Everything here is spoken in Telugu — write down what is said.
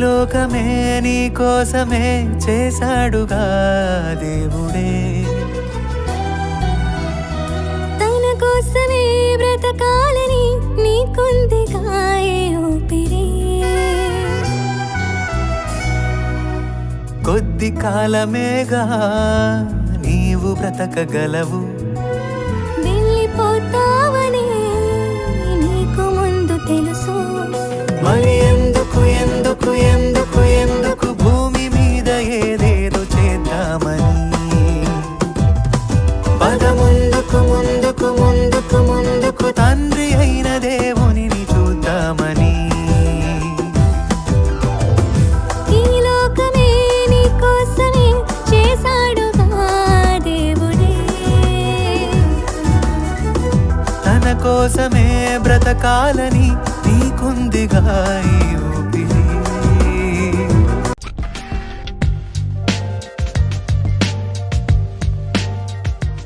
లోకమే నీ కోసమే చేశాడుగా దేవుడే, తన కోసమే బ్రతకాలని నీకుందిగా ఏ ఊపిరి. కొద్ది కాలమేగా నీవు బ్రతకగలవు, వెళ్ళిపోతావని నీకు ముందు తెలుసు. మరి ఎందుకు ఎందుకు ఎందుకు ఎందుకు భూమి మీద ఏదేదో చేద్దామని, పద ముందుకు ముందుకు ముందుకు ముందుకు తండ్రి అయిన దేవుని చూద్దామని. ఈ లోకమే నీ కోసమే చేశాడుగా దేవుడే, తన కోసమే బ్రతకాలని నీకుందిగా ఈ